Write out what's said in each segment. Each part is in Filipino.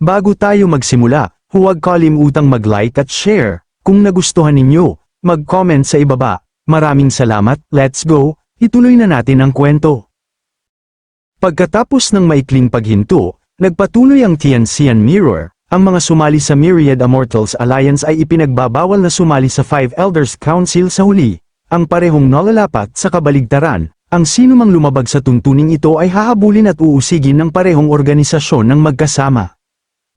Bago tayo magsimula, huwag kalimutang mag-like at share. Kung nagustuhan ninyo, mag-comment sa ibaba. Maraming salamat, let's go, ituloy na natin ang kwento. Pagkatapos ng maikling paghinto, nagpatuloy ang Tianxian Mirror. Ang mga sumali sa Myriad Immortals Alliance ay ipinagbabawal na sumali sa Five Elders Council sa huli. Ang parehong nalalapat sa kabaligtaran, ang sinumang lumabag sa tuntuning ito ay hahabulin at uusigin ng parehong organisasyon ng magkasama.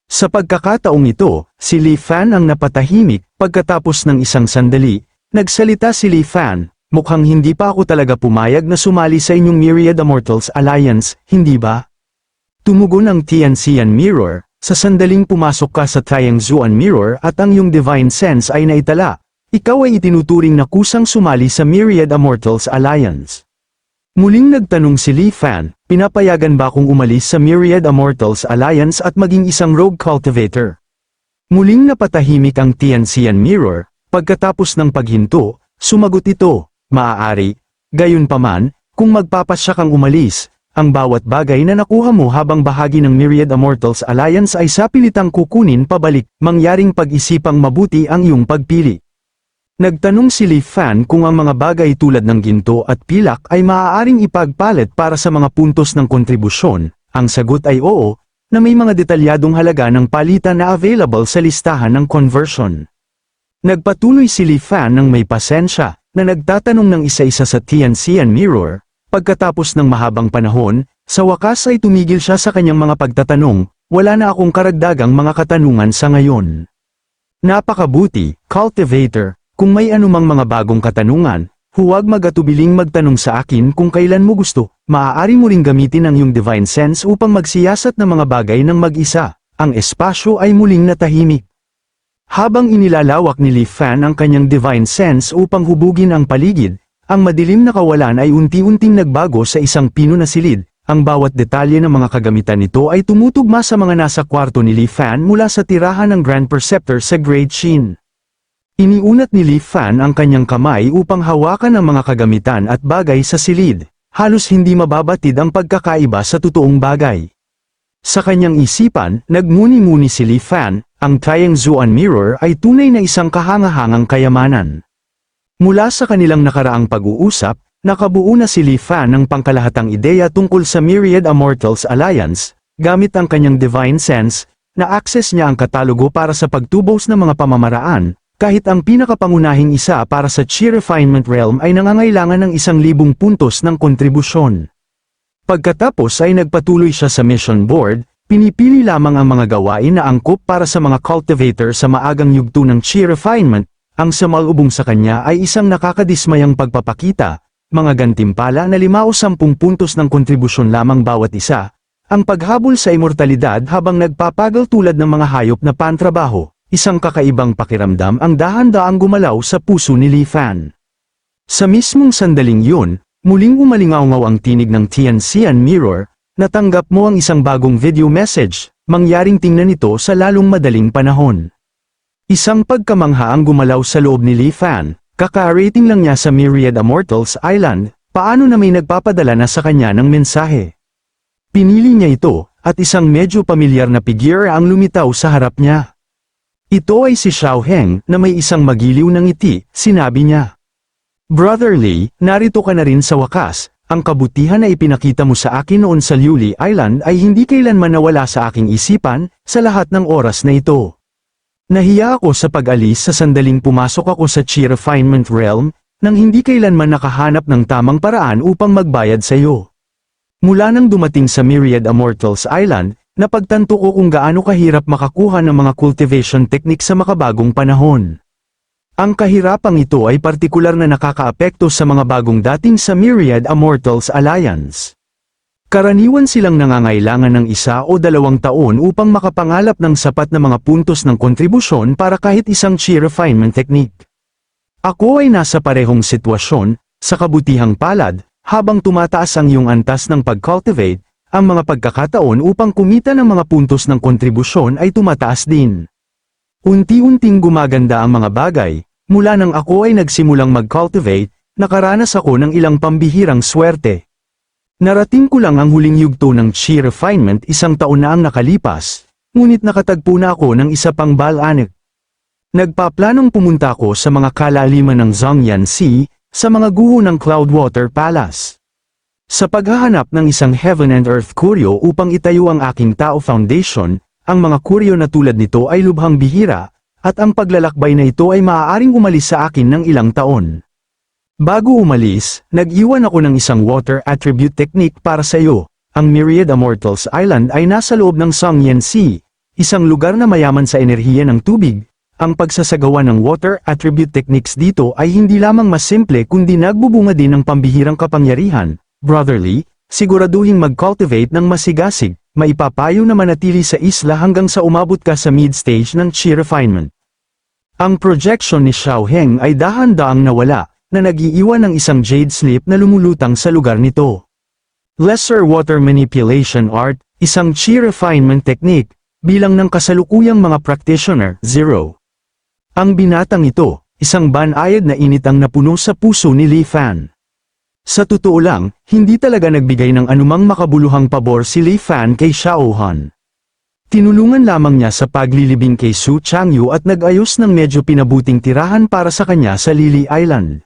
Sa pagkakataong ito, si Li Fan ang napatahimik. Pagkatapos ng isang sandali, nagsalita si Li Fan, mukhang hindi pa ako talaga pumayag na sumali sa inyong Myriad Immortals Alliance, hindi ba? Tumugon ang Tianxian Mirror, sa sandaling pumasok ka sa Tianzuan Mirror at ang iyong Divine Sense ay naitala, ikaw ay itinuturing na kusang sumali sa Myriad Immortals Alliance. Muling nagtanong si Li Fan, pinapayagan ba akong umalis sa Myriad Immortals Alliance at maging isang rogue cultivator? Muling napatahimik ang Tianxian Mirror, pagkatapos ng paghinto, sumagot ito, maaari, gayunpaman, kung magpapasya kang umalis, ang bawat bagay na nakuha mo habang bahagi ng Myriad Immortals Alliance ay sapilitang kukunin pabalik, mangyaring pag-isipang mabuti ang iyong pagpili. Nagtanong si Li Fan kung ang mga bagay tulad ng ginto at pilak ay maaaring ipagpalit para sa mga puntos ng kontribusyon. Ang sagot ay oo, na may mga detalyadong halaga ng palitan na available sa listahan ng conversion. Nagpatuloy si Li Fan ng may pasensya, na nagtatanong ng isa-isa sa Tianxian Mirror. Pagkatapos ng mahabang panahon, sa wakas ay tumigil siya sa kanyang mga pagtatanong, wala na akong karagdagang mga katanungan sa ngayon. Napakabuti, cultivator. Kung may anumang mga bagong katanungan, huwag mag-atubiling magtanong sa akin kung kailan mo gusto. Maaari mo ring gamitin ang iyong Divine Sense upang magsiyasat ng mga bagay ng mag-isa. Ang espasyo ay muling natahimik. Habang inilalawak ni Li Fan ang kanyang Divine Sense upang hubugin ang paligid, ang madilim na kawalan ay unti-unting nagbago sa isang pino na silid. Ang bawat detalye ng mga kagamitan nito ay tumutugma sa mga nasa kwarto ni Li Fan mula sa tirahan ng Grand Perceptor sa Great Shin. Iniunat ni Li Fan ang kanyang kamay upang hawakan ang mga kagamitan at bagay sa silid, halos hindi mababatid ang pagkakaiba sa totoong bagay. Sa kanyang isipan, nagmuni-muni si Li Fan, ang Tianzuan Mirror ay tunay na isang kahangahangang kayamanan. Mula sa kanilang nakaraang pag-uusap, nakabuo na si Li Fan ng pangkalahatang ideya tungkol sa Myriad Immortals Alliance, gamit ang kanyang Divine Sense, na-access niya ang katalogo para sa pagtubos ng mga pamamaraan. Kahit ang pinakapangunahing isa para sa Chi Refinement Realm ay nangangailangan ng 1,000 puntos ng kontribusyon. Pagkatapos ay nagpatuloy siya sa mission board, pinipili lamang ang mga gawain na angkop para sa mga cultivator sa maagang yugto ng Chi Refinement. Ang samalubong sa kanya ay isang nakakadismayang pagpapakita, mga gantimpala na 5 o 10 puntos ng kontribusyon lamang bawat isa, ang paghabol sa immortalidad habang nagpapagal tulad ng mga hayop na pantrabaho. Isang kakaibang pakiramdam ang dahan-daang gumalaw sa puso ni Li Fan. Sa mismong sandaling yun, muling umalingaw-ngaw ang tinig ng Tianxian Mirror, natanggap mo ang isang bagong video message, mangyaring tingnan ito sa lalong madaling panahon. Isang pagkamangha ang gumalaw sa loob ni Li Fan, kaka-rating lang niya sa Myriad Immortals Island, paano na may nagpapadala na sa kanya ng mensahe. Pinili niya ito, at isang medyo pamilyar na figure ang lumitaw sa harap niya. Ito ay si Xiao Heng na may isang magiliw na ngiti, sinabi niya. Brother Li, narito ka na rin sa wakas, ang kabutihan na ipinakita mo sa akin noon sa Liuli Island ay hindi kailanman nawala sa aking isipan, sa lahat ng oras na ito. Nahiya ako sa pag-alis sa sandaling pumasok ako sa Chi Refinement Realm, nang hindi kailanman nakahanap ng tamang paraan upang magbayad sa iyo. Mula nang dumating sa Myriad Immortals Island, napagtanto ko kung gaano kahirap makakuha ng mga cultivation technique sa makabagong panahon. Ang kahirapang ito ay partikular na nakakaapekto sa mga bagong dating sa Myriad Immortals Alliance. Karaniwan silang nangangailangan ng 1 o 2 taon upang makapangalap ng sapat na mga puntos ng kontribusyon para kahit isang Chi Refinement technique. Ako ay nasa parehong sitwasyon, sa kabutihang palad, habang tumataas ang iyong antas ng pag-cultivate, ang mga pagkakataon upang kumita ng mga puntos ng kontribusyon ay tumataas din. Unti-unting gumaganda ang mga bagay, mula nang ako ay nagsimulang mag-cultivate, nakaranas ako ng ilang pambihirang swerte. Narating ko lang ang huling yugto ng Chi Refinement 1 taon na ang nakalipas, ngunit nakatagpo na ako ng isa pang balanek. Nagpaplanong pumunta ako sa mga kalaliman ng Zhongyan Sea, sa mga guho ng Cloudwater Palace. Sa paghahanap ng isang Heaven and Earth Kuryo upang itayo ang aking Tao Foundation, ang mga kuryo na tulad nito ay lubhang bihira, at ang paglalakbay na ito ay maaaring umalis sa akin ng ilang taon. Bago umalis, nag-iwan ako ng isang water attribute technique para sa iyo. Ang Myriad Immortals Island ay nasa loob ng Zhongyan Sea, isang lugar na mayaman sa enerhiya ng tubig. Ang pagsasagawa ng water attribute techniques dito ay hindi lamang mas simple kundi nagbubunga din ng pambihirang kapangyarihan. Brotherly, siguraduhin mag-cultivate ng masigasig, maipapayo na manatili sa isla hanggang sa umabot ka sa mid-stage ng chi refinement. Ang projection ni Xiao Heng ay dahan-daang nawala, na nag-iiwan ng isang jade slip na lumulutang sa lugar nito. Lesser Water Manipulation Art, isang chi refinement technique, bilang ng kasalukuyang mga practitioner, 0. Ang binatang ito, isang banayad na init ang napuno sa puso ni Li Fan. Sa totoo lang, hindi talaga nagbigay ng anumang makabuluhang pabor si Li Fan kay Xiao Han. Tinulungan lamang niya sa paglilibing kay Su Changyu at nag-ayos ng medyo pinabuting tirahan para sa kanya sa Lily Island.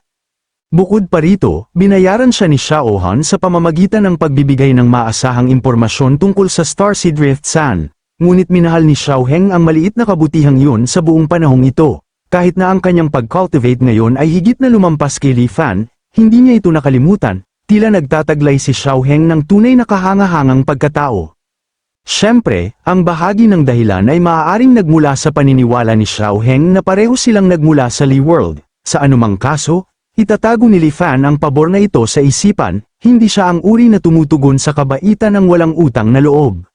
Bukod pa rito, binayaran siya ni Xiao Han sa pamamagitan ng pagbibigay ng maasahang impormasyon tungkol sa Starseed Rift San, ngunit minahal ni Xiao Heng ang maliit na kabutihang yun sa buong panahong ito. Kahit na ang kanyang pag-cultivate ngayon ay higit na lumampas kay Li Fan, hindi niya ito nakalimutan, tila nagtataglay si Xiao Heng ng tunay na kahangahangang pagkatao. Siyempre, ang bahagi ng dahilan ay maaaring nagmula sa paniniwala ni Xiao Heng na pareho silang nagmula sa Li World. Sa anumang kaso, itatago ni Li Fan ang pabor na ito sa isipan, hindi siya ang uri na tumutugon sa kabaitan ng walang utang na loob.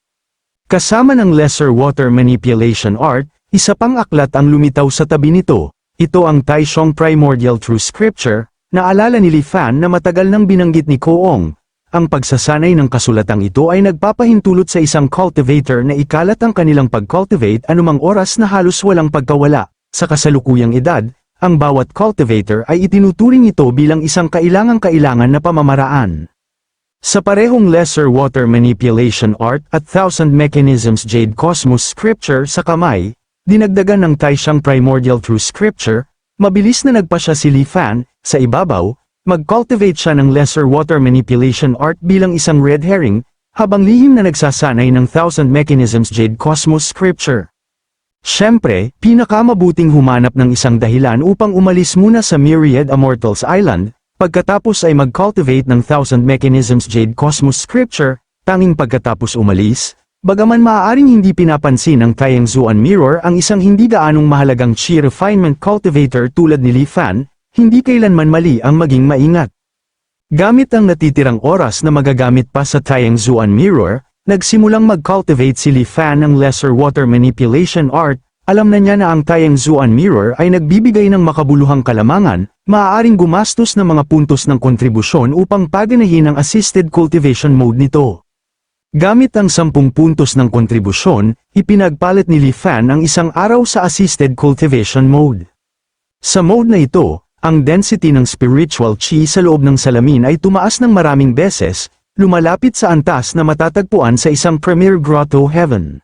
Kasama ng Lesser Water Manipulation Art, isa pang aklat ang lumitaw sa tabi nito. Ito ang Taishong Primordial True Scripture. Naalala ni Li Fan na matagal nang binanggit ni Koong. Ang pagsasanay ng kasulatang ito ay nagpapahintulot sa isang cultivator na ikalat ang kanilang pag-cultivate anumang oras na halos walang pagkawala. Sa kasalukuyang edad, ang bawat cultivator ay itinuturing ito bilang isang kailangang-kailangan na pamamaraan. Sa parehong Lesser Water Manipulation Art at Thousand Mechanisms Jade Cosmos Scripture sa kamay, dinagdagan ng Taishang Primordial True Scripture. Mabilis na nagpa siya si Li Fan, sa ibabaw, mag-cultivate siya ng Lesser Water Manipulation Art bilang isang red herring, habang lihim na nagsasanay ng Thousand Mechanisms Jade Cosmos Scripture. Siyempre, pinakamabuting humanap ng isang dahilan upang umalis muna sa Myriad Immortals Island, pagkatapos ay mag-cultivate ng Thousand Mechanisms Jade Cosmos Scripture, tanging pagkatapos umalis. Bagaman maaaring hindi pinapansin ng Taiyang Zuan Mirror ang isang hindi gaanong mahalagang chi refinement cultivator tulad ni Li Fan, hindi kailanman mali ang maging maingat. Gamit ang natitirang oras na magagamit pa sa Taiyang Zuan Mirror, nagsimulang mag-cultivate si Li Fan ng Lesser Water Manipulation Art. Alam na niya na ang Taiyang Zuan Mirror ay nagbibigay ng makabuluhang kalamangan, maaaring gumastos ng mga puntos ng kontribusyon upang paganahin ang assisted cultivation mode nito. Gamit ang 10 puntos ng kontribusyon, ipinagpalit ni Li Fan ang isang araw sa assisted cultivation mode. Sa mode na ito, ang density ng spiritual chi sa loob ng salamin ay tumaas ng maraming beses, lumalapit sa antas na matatagpuan sa isang premier grotto heaven.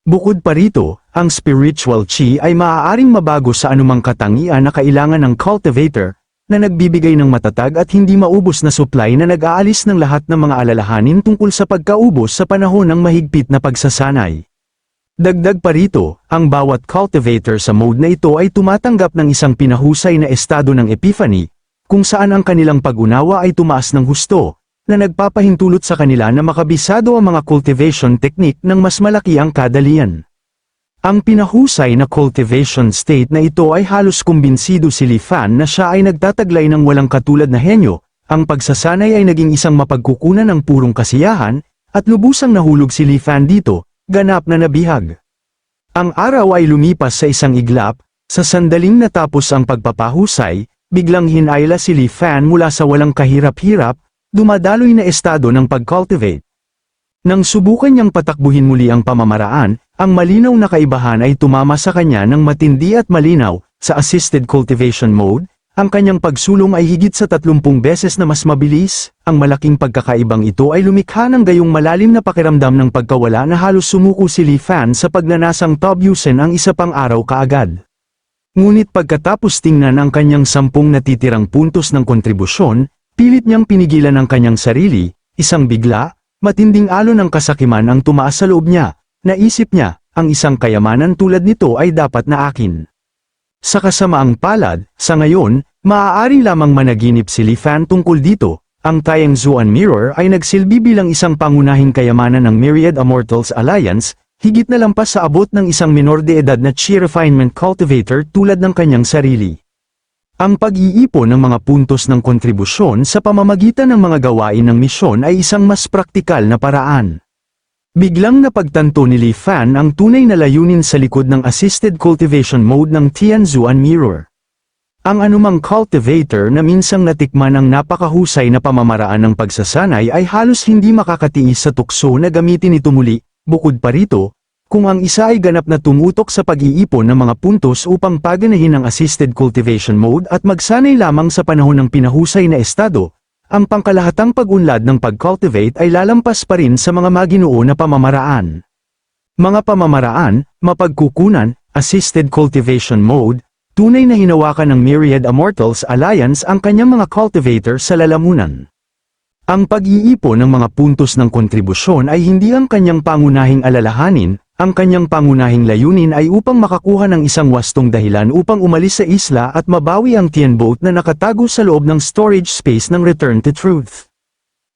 Bukod pa rito, ang spiritual chi ay maaaring mabago sa anumang katangian na kailangan ng cultivator, na nagbibigay ng matatag at hindi maubos na supply na nag-aalis ng lahat ng mga alalahanin tungkol sa pagkaubos sa panahon ng mahigpit na pagsasanay. Dagdag pa rito, ang bawat cultivator sa mode na ito ay tumatanggap ng isang pinahusay na estado ng epiphany, kung saan ang kanilang pag-unawa ay tumaas ng husto, na nagpapahintulot sa kanila na makabisado ang mga cultivation technique ng mas malaki ang kadalian. Ang pinahusay na cultivation state na ito ay halos kumbinsido si Li Fan na siya ay nagtataglay ng walang katulad na henyo, ang pagsasanay ay naging isang mapagkukunan ng purong kasiyahan, at lubusang nahulog si Li Fan dito, ganap na nabihag. Ang araw ay lumipas sa isang iglap, sa sandaling natapos ang pagpapahusay, biglang hinayla si Li Fan mula sa walang kahirap-hirap, dumadaloy na estado ng pag-cultivate. Nang subukan niyang patakbuhin muli ang pamamaraan, ang malinaw na kaibahan ay tumama sa kanya ng matindi at malinaw. Sa assisted cultivation mode, ang kanyang pagsulong ay higit sa 30 beses na mas mabilis. Ang malaking pagkakaibang ito ay lumikha ng gayong malalim na pakiramdam ng pagkawala na halos sumuko si Li Fan sa pagnanasang tapusin ang isa pang araw kaagad. Ngunit pagkatapos tingnan ang kanyang 10 natitirang puntos ng kontribusyon, pilit niyang pinigilan ang kanyang sarili. Isang bigla, matinding alon ng kasakiman ang tumaas sa loob niya. Naisip niya, ang isang kayamanan tulad nito ay dapat na akin. Sa kasamaang palad, sa ngayon, maaari lamang managinip si Li Fan tungkol dito. Ang Tianzuan Mirror ay nagsilbi bilang isang pangunahing kayamanan ng Myriad Immortals Alliance, higit na lampas sa abot ng isang minor de edad na Chi Refinement Cultivator tulad ng kanyang sarili. Ang pag-iipon ng mga puntos ng kontribusyon sa pamamagitan ng mga gawain ng misyon ay isang mas praktikal na paraan. Biglang napagtanto ni Li Fan ang tunay na layunin sa likod ng Assisted Cultivation Mode ng Tianzuan Mirror. Ang anumang cultivator na minsang natikman ang napakahusay na pamamaraan ng pagsasanay ay halos hindi makakatiis sa tukso na gamitin ito muli. Bukod pa rito, kung ang isa ay ganap na tumutok sa pag-iipon ng mga puntos upang paganahin ang Assisted Cultivation Mode at magsanay lamang sa panahon ng pinahusay na estado, ang pangkalahatang pag-unlad ng pag-cultivate ay lalampas pa rin sa mga maginoo na pamamaraan. Mga pamamaraan, mapagkukunan, Assisted Cultivation Mode, tunay na hinawakan ng Myriad Immortals Alliance ang kanyang mga cultivator sa lalamunan. Ang pag-iipon ng mga puntos ng kontribusyon ay hindi ang kanyang pangunahing alalahanin, ang kanyang pangunahing layunin ay upang makakuha ng isang wastong dahilan upang umalis sa isla at mabawi ang Tianboat na nakatago sa loob ng storage space ng Return to Truth.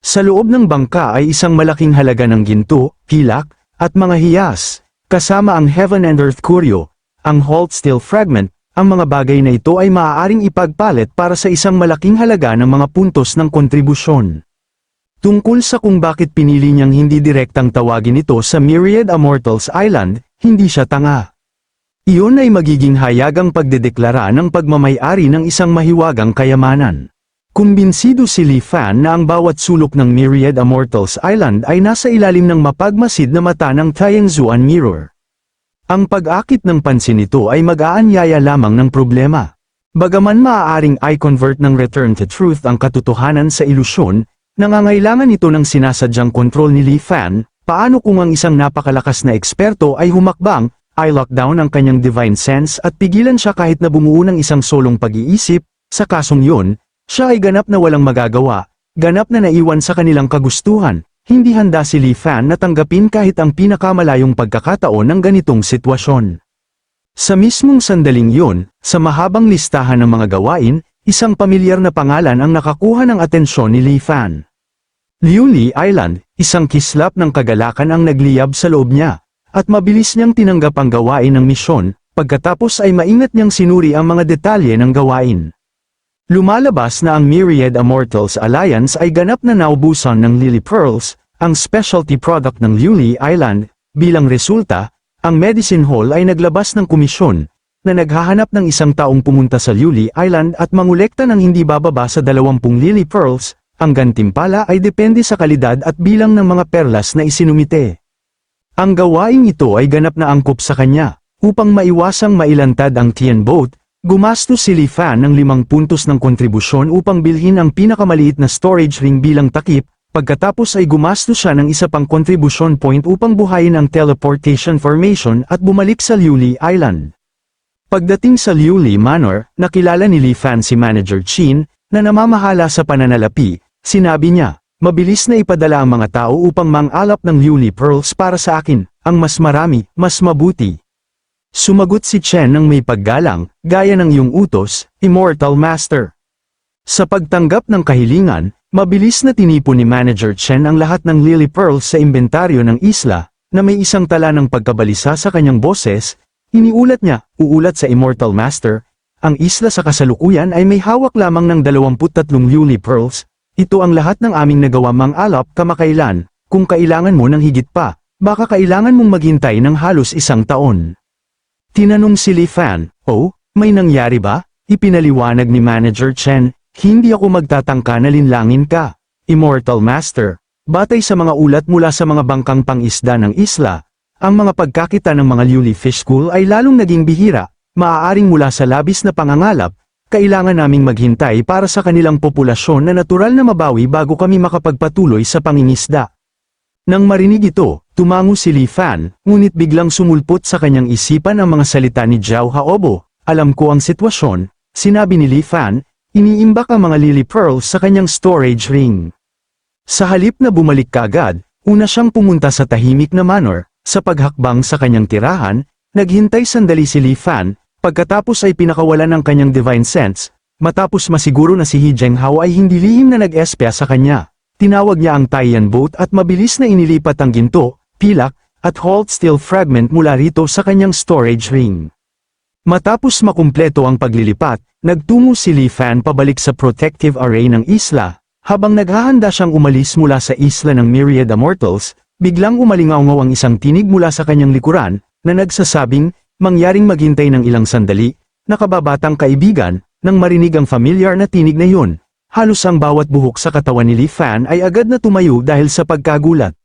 Sa loob ng bangka ay isang malaking halaga ng ginto, pilak, at mga hiyas, kasama ang Heaven and Earth Curio, ang Halt Steel Fragment. Ang mga bagay na ito ay maaaring ipagpalit para sa isang malaking halaga ng mga puntos ng kontribusyon. Tungkol sa kung bakit pinili niyang hindi direktang tawagin ito sa Myriad Immortals Island, hindi siya tanga. Iyon ay magiging hayagang pagdedeklara ng pagmamay-ari ng isang mahiwagang kayamanan. Kumbinsido si Li Fan na ang bawat sulok ng Myriad Immortals Island ay nasa ilalim ng mapagmasid na mata ng Tianzuan Mirror. Ang pag-akit ng pansin nito ay mag-aanyaya lamang ng problema. Bagaman maaaring i-convert ng Return to Truth ang katotohanan sa ilusyon, nangangailangan ito ng sinasadyang kontrol ni Li Fan. Paano kung ang isang napakalakas na eksperto ay humakbang, i-lockdown ang kanyang divine sense at pigilan siya kahit na bumuo ng isang solong pag-iisip? Sa kasong yun, siya ay ganap na walang magagawa, ganap na naiwan sa kanilang kagustuhan. Hindi handa si Li Fan na tanggapin kahit ang pinakamalayong pagkakataon ng ganitong sitwasyon. Sa mismong sandaling yun, sa mahabang listahan ng mga gawain, isang pamilyar na pangalan ang nakakuha ng atensyon ni Li Fan. Liuli Island, isang kislap ng kagalakan ang nagliyab sa loob niya, at mabilis niyang tinanggap ang gawain ng misyon, pagkatapos ay maingat niyang sinuri ang mga detalye ng gawain. Lumalabas na ang Myriad Immortals Alliance ay ganap na naubusan ng Lily Pearls, ang specialty product ng Liuli Island. Bilang resulta, ang Medicine Hall ay naglabas ng komisyon, na naghahanap ng isang taong pumunta sa Liuli Island at mangolekta ng hindi bababa sa 20 Lily Pearls. Ang gantimpala ay depende sa kalidad at bilang ng mga perlas na isinumite. Ang gawaing ito ay ganap na angkop sa kanya. Upang maiwasang mailantad ang Tianboat, gumastos si Li Fan ng 5 puntos ng kontribusyon upang bilhin ang pinakamaliit na storage ring bilang takip, pagkatapos ay gumastos siya ng isa pang contribution point upang buhayin ang teleportation formation at bumalik sa Liuli Island. Pagdating sa Liuli Manor, nakilala ni Li Fan si Manager Chin, na namamahala sa pananalapi. Sinabi niya, mabilis na ipadala ang mga tao upang mang-alap ng Liuli Pearls para sa akin, ang mas marami, mas mabuti. Sumagot si Chen ng may paggalang, gaya ng iyong utos, Immortal Master. Sa pagtanggap ng kahilingan, mabilis na tinipon ni Manager Chen ang lahat ng Lily Pearls sa inventaryo ng isla, na may isang tala ng pagkabalisa sa kanyang boses. Iniulat niya, uulat sa Immortal Master, ang isla sa kasalukuyan ay may hawak lamang ng 23 Lily Pearls. Ito ang lahat ng aming nagawa mang-alap kamakailan. Kung kailangan mo ng higit pa, baka kailangan mong maghintay ng halos 1 taon. Tinanong si Li Fan, "Oh, may nangyari ba?" Ipinaliwanag ni Manager Chen, "Hindi ako magtatangka na linlangin ka, Immortal Master. Batay sa mga ulat mula sa mga bangkang pang-isda ng isla, ang mga pagkakita ng mga Liuli Fish School ay lalong naging bihira, maaaring mula sa labis na pangangalap, kailangan naming maghintay para sa kanilang populasyon na natural na mabawi bago kami makapagpatuloy sa pangingisda. Nang marinig ito, tumango si Li Fan, ngunit biglang sumulpot sa kanyang isipan ang mga salita ni Zhao Haobo. Alam ko ang sitwasyon, sinabi ni Li Fan, iniimbak ang mga lily pearls sa kanyang storage ring. Sa halip na bumalik kaagad, una siyang pumunta sa tahimik na manor, sa paghakbang sa kanyang tirahan, naghintay sandali si Li Fan, pagkatapos ay pinakawalan ng kanyang divine sense, matapos masiguro na si He Zhenghao ay hindi lihim na nag-espya sa kanya. Tinawag niya ang Taiyan boat at mabilis na inilipat ang ginto, pilak, at hold steel fragment mula rito sa kanyang storage ring. Matapos makumpleto ang paglilipat, nagtungo si Li Fan pabalik sa protective array ng isla. Habang naghahanda siyang umalis mula sa isla ng Myriad Immortals, biglang umalingaw-ngaw ang isang tinig mula sa kanyang likuran, na nagsasabing, mangyaring maghintay ng ilang sandali, nakababatang kaibigan, nang marinig ang familiar na tinig na yun. Halos ang bawat buhok sa katawan ni Li Fan ay agad na tumayo dahil sa pagkagulat.